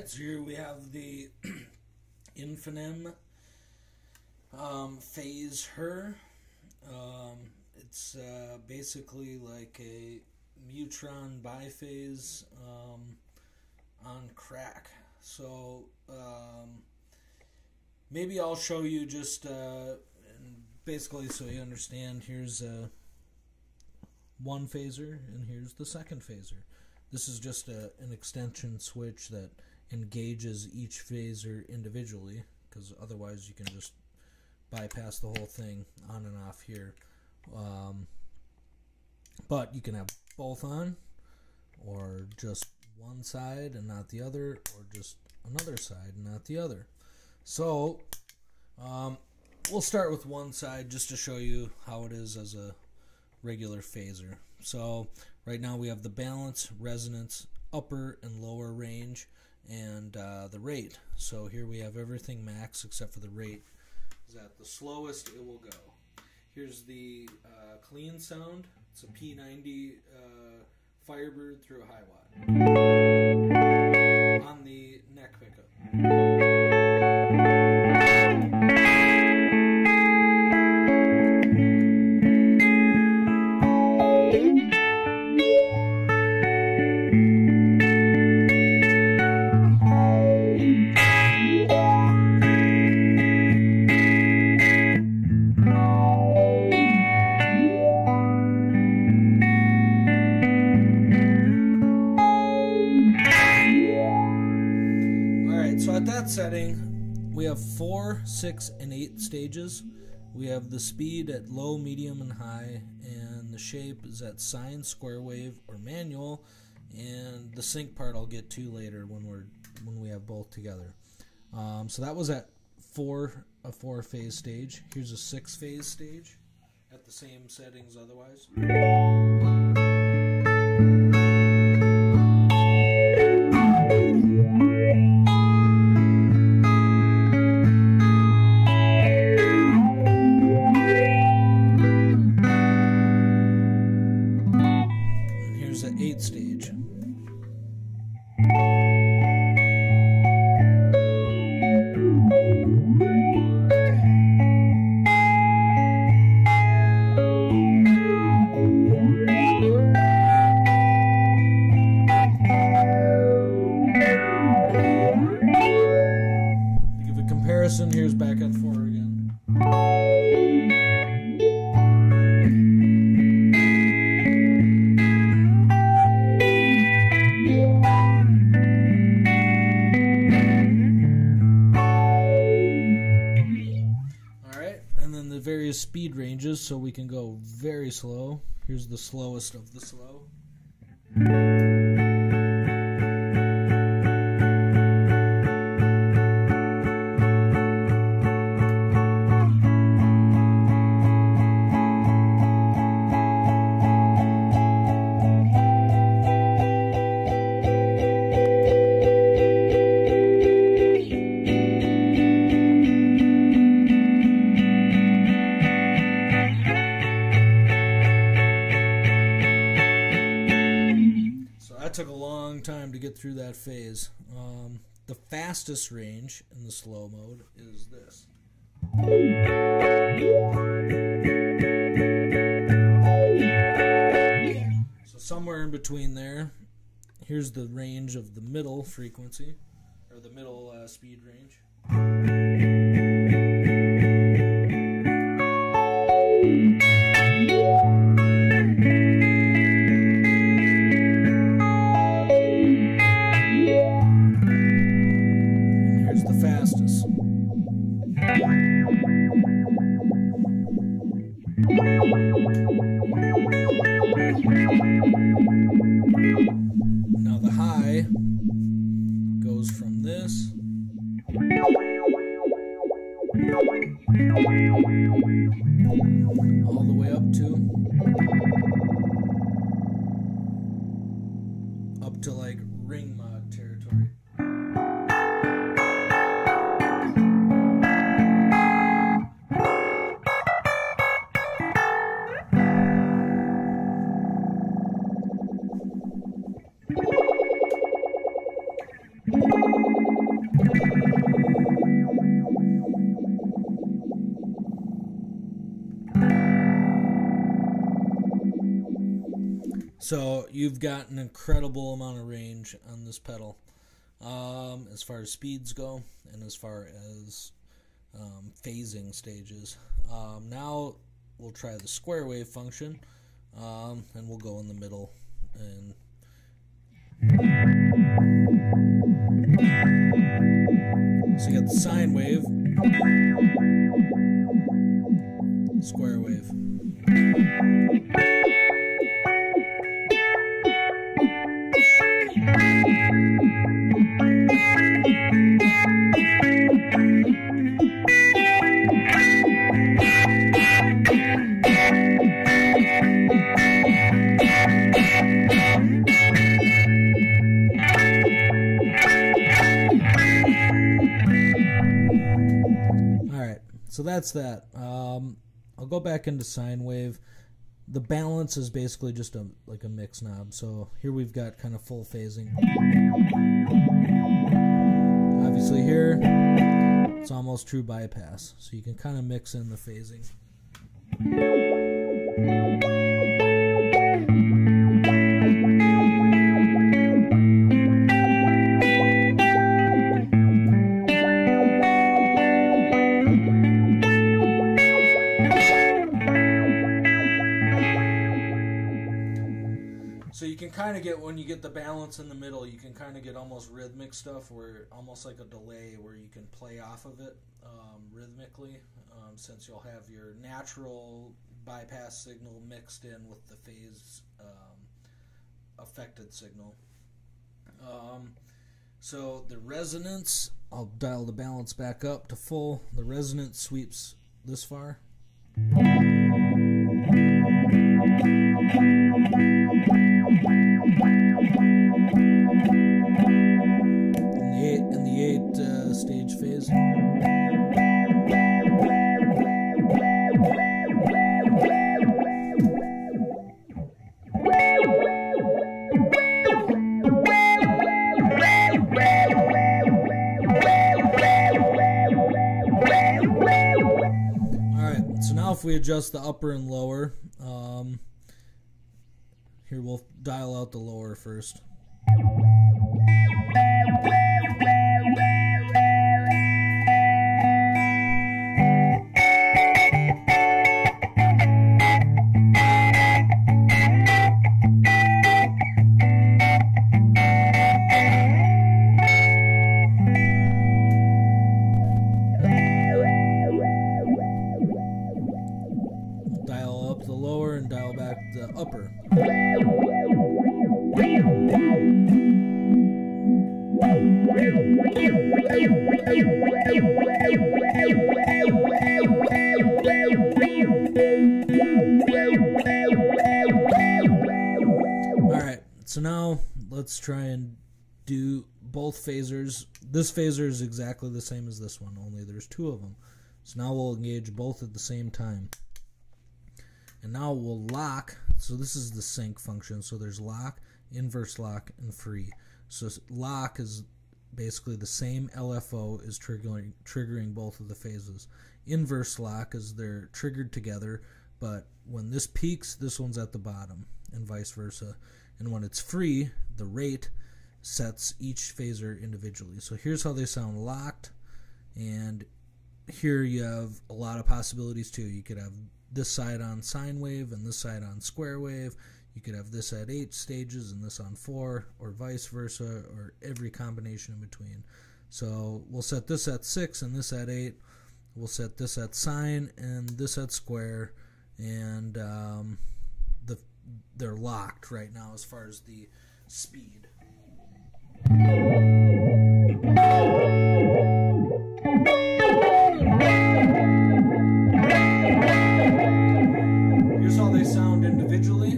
So here we have the Infanem Faye's Her. It's basically like a Mutron biphase on crack. So maybe I'll show you just basically so you understand. Here's one phaser and here's the second phaser. This is just an extension switch that engages each phaser individually, because otherwise you can just bypass the whole thing on and off here. But you can have both on, or just one side and not the other, or just another side and not the other. So we'll start with one side just to show you how it is as a regular phaser. So right now we have the balance, resonance, upper and lower range, and the rate. So here we have everything max except for the rate is at the slowest it will go. Here's the clean sound. It's a P90 Firebird through a high watt on the neck pickup. So at that setting, we have 4, 6, and 8 stages. We have the speed at low, medium, and high, and the shape is at sine, square wave, or manual, and the sync part I'll get to later when we have both together. So that was at a 4-phase stage. Here's a 6-phase stage at the same settings otherwise. Stage. To give a comparison, here's back at 4 again. Various speed ranges, so we can go very slow. Here's the slowest of the slow. Took a long time to get through that phase. The fastest range in the slow mode is this. So somewhere in between there. Here's the range of the middle frequency. or the middle speed range. And here's the fastest. Now the high goes from this all the way up to like ring mod territory. So you've got an incredible amount of range on this pedal, as far as speeds go and as far as phasing stages. Now we'll try the square wave function, and we'll go in the middle. And so you got the sine wave, square wave. So that's that. I'll go back into sine wave. The balance is basically just like a mix knob. So here we've got kind of full phasing. Obviously here, it's almost true bypass. So you can kind of mix in the phasing. So you can kind of get, when you get the balance in the middle, you can kind of get almost rhythmic stuff, where almost like a delay where you can play off of it rhythmically, since you'll have your natural bypass signal mixed in with the phase affected signal. So the resonance, I'll dial the balance back up to full. The resonance sweeps this far. In the 8 stage phase. Alright, so now if we adjust the upper and lower, here we'll dial out the lower first. Dial up the lower and dial back the upper. Alright, so now let's try and do both phasers. This phaser is exactly the same as this one, only there's 2 of them. So now we'll engage both at the same time. And now we'll lock. So this is the sync function. So there's lock, inverse lock, and free. So lock is basically the same LFO is triggering both of the phases. Inverse lock is they're triggered together, but when this peaks, this one's at the bottom, and vice versa. And when it's free, the rate sets each phaser individually. So here's how they sound locked, and here you have a lot of possibilities too. You could have this side on sine wave and this side on square wave. You could have this at 8 stages and this on 4, or vice versa, or every combination in between. So we'll set this at 6 and this at 8. We'll set this at sine and this at square, and they're locked right now as far as the speed. Here's how they sound individually.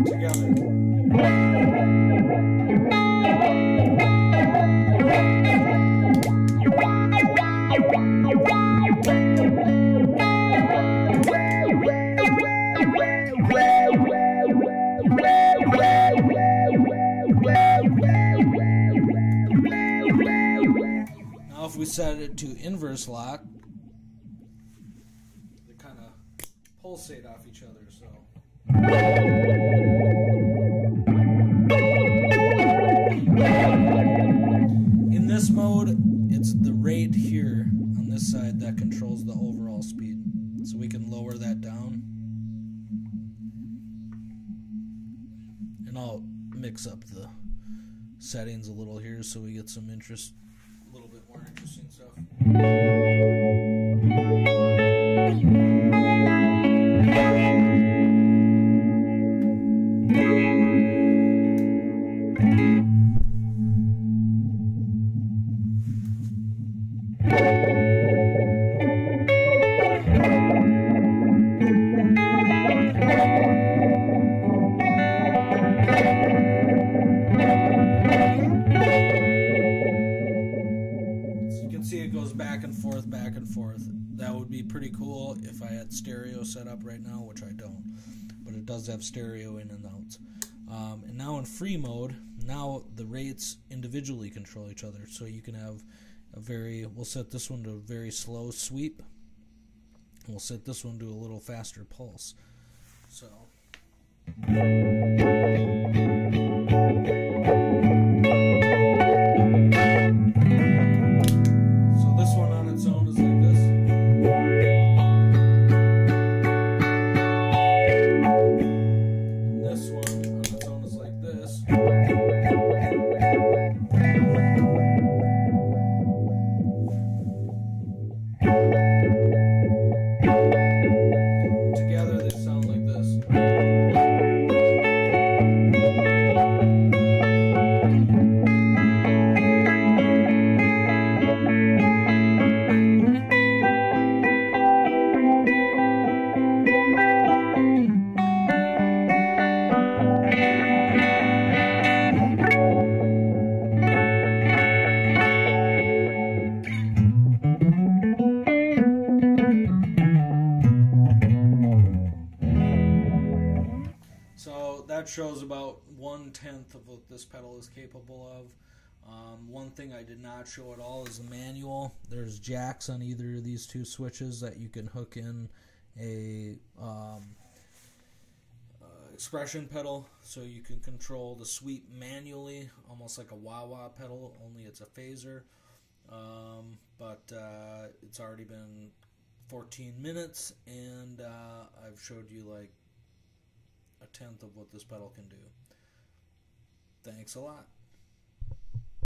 Together. Now if we set it to inverse lock, they kind of pulsate off each other, so. In this mode, it's the rate here on this side that controls the overall speed. So we can lower that down. And I'll mix up the settings a little here so we get some interest, a little bit more interesting stuff. See, it goes back and forth, back and forth. That would be pretty cool if I had stereo set up right now, which I don't. But it does have stereo in and out. And now in free mode, now the rates individually control each other. So you can have a we'll set this one to a very slow sweep. And we'll set this one to a little faster pulse. So. Together they sound like this. So that shows about 1/10 of what this pedal is capable of. One thing I did not show at all is the manual. There's jacks on either of these two switches that you can hook in a expression pedal, so you can control the sweep manually, almost like a wah-wah pedal, only it's a phaser. But it's already been 14 minutes, and I've showed you like 1/10 of what this pedal can do. Thanks a lot.